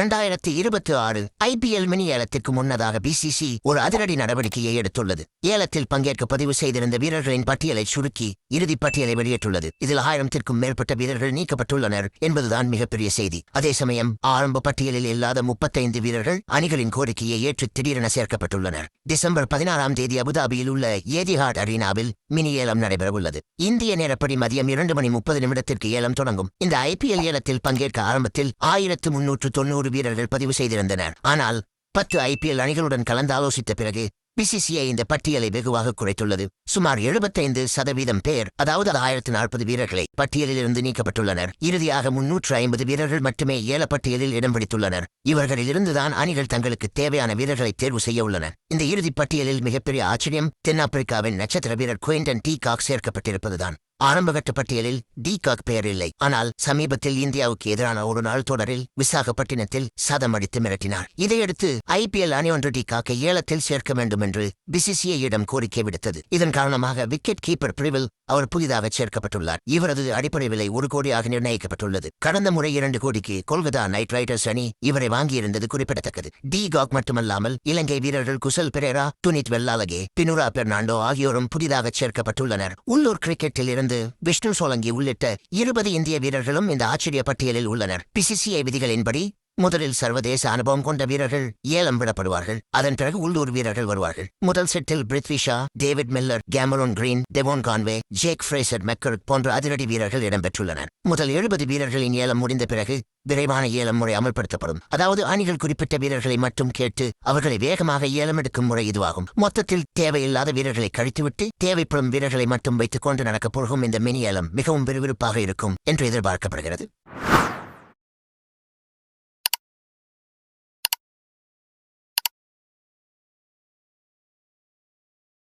2026 IPL mini ஏலத்திற்கு முன்னதாக BCC ஒரு அதிரடி நடவடிக்கையை எடுத்துள்ளது. ஏலத்தில் பங்கேற்க பதிவு செய்திருந்த வீரர்களின் பட்டியலை சுருக்கி இறுதிப் பட்டியலை வெளியிட்டுள்ளது. இதில் 1000த்திற்கும் மேற்பட்ட வீரர்கள் நீக்கப்பட்டுள்ளனர் என்பதுதான் மிகப்பெரிய செய்தி. அதே சமயம் ஆரம்ப பட்டியலில் இல்லாத 35 வீரர்கள் அணிகளின் கோரிக்கையை ஏற்று திடீரென சேர்க்கப்பட்டுள்ளனர். டிசம்பர் 16ஆம் தேதி அபுதாபியில் உள்ள ஏதிஹாட் அரீனாவில் மினி ஏலம் நடைபெறவுள்ளது. இந்திய நேரப்படி மதியம் 2:30 ஏலம் தொடங்கும். இந்த IPL ஏலத்தில் பங்கேற்க ஆரம்பத்தில் 1390 வீரர்கள் பதிவு செய்திருந்தனர். ஆனால் 10 IPL அணிகளுடன் கலந்தாலோசித்த பிறகு BCCI இந்த பட்டியலை வெகுவாக குறைத்துள்ளது. சுமார் 75% பேர், அதாவது 1040 வீரர்களை பட்டியலிலிருந்து நீக்கப்பட்டுள்ளனர். இறுதியாக 350 வீரர்கள் மட்டுமே ஏலப்பட்டியலில் இடம் பிடித்துள்ளனர். இவர்களிலிருந்துதான் அணிகள் தங்களுக்கு தேவையான வீரர்களை தேர்வு செய்ய உள்ளனர். இந்த இறுதிப் பட்டியலில் மிகப்பெரிய ஆச்சரியம் தென்னாப்பிரிக்காவின் நட்சத்திர வீரர் குயின்டன் டி காக் சேர்க்கப்பட்டிருப்பதுதான். ஆரம்பகட்ட பட்டியலில் டி காக் பெயர் இல்லை. ஆனால் சமீபத்தில் இந்தியாவுக்கு எதிரான ஒரு நாள் தொடரில் விசாகப்பட்டினத்தில் சதம் அடித்து மிரட்டினார். இதையடுத்து IPL அணி ஒன்று டி காக்கை ஏலத்தில் சேர்க்க வேண்டும் என்று BCCI-இடம் கோரிக்கை விடுத்தது. இதன் காரணமாக விக்கெட் கீப்பர் பிரிவில் அவர் புதிதாக சேர்க்கப்பட்டுள்ளார். இவரது அடிப்படை விலை 1 கோடியாக நிர்ணயிக்கப்பட்டுள்ளது. கடந்த முறை 2 கோடிக்கு கொல்கத்தா நைட் ரைடர்ஸ் அணி இவரை வாங்கியிருந்தது குறிப்பிடத்தக்கது. டி காக் மட்டுமல்லாமல் இலங்கை வீரர்கள் குசல் பெரேரா, துனித் வெல்லாலகே, பினுரா பெர்னாண்டோ ஆகியோரும் புதிதாக சேர்க்கப்பட்டுள்ளனர். உள்ளூர் கிரிக்கெட்டில் இருந்து விஷ்ணு சோலங்கி உள்ளிட்ட 20 இந்திய வீரர்களும் இந்த ஆச்சரிய பட்டியலில் உள்ளனர். BCCI விதிகளின்படி முதலில் சர்வதேச அனுபவம் கொண்ட வீரர்கள் ஏலம் விடப்படுவார்கள். அதன் பிறகு உள்ளூர் வீரர்கள் வருவார்கள். முதல் செட்டில் Prithvi Shaw, David Miller, Cameron Green, Devon Conway, Jake Fraser McGurk போன்ற அதிரடி வீரர்கள் இடம்பெற்றுள்ளனர். முதல் 70 வீரர்களின் ஏலம் முடிந்த பிறகு விரைவான ஏலம் முறை அமல்படுத்தப்படும். அதாவது அணிகள் குறிப்பிட்ட வீரர்களை மட்டும் கேட்டு அவர்களை வேகமாக ஏலம் எடுக்கும் முறை இதுவாகும். மொத்தத்தில் தேவையில்லாத வீரர்களை கழித்துவிட்டு தேவைப்படும் வீரர்களை மட்டும் வைத்துக் கொண்டு நடக்கப் போகும் இந்த மினி ஏலம் மிகவும் விறுவிறுப்பாக இருக்கும் என்று எதிர்பார்க்கப்படுகிறது.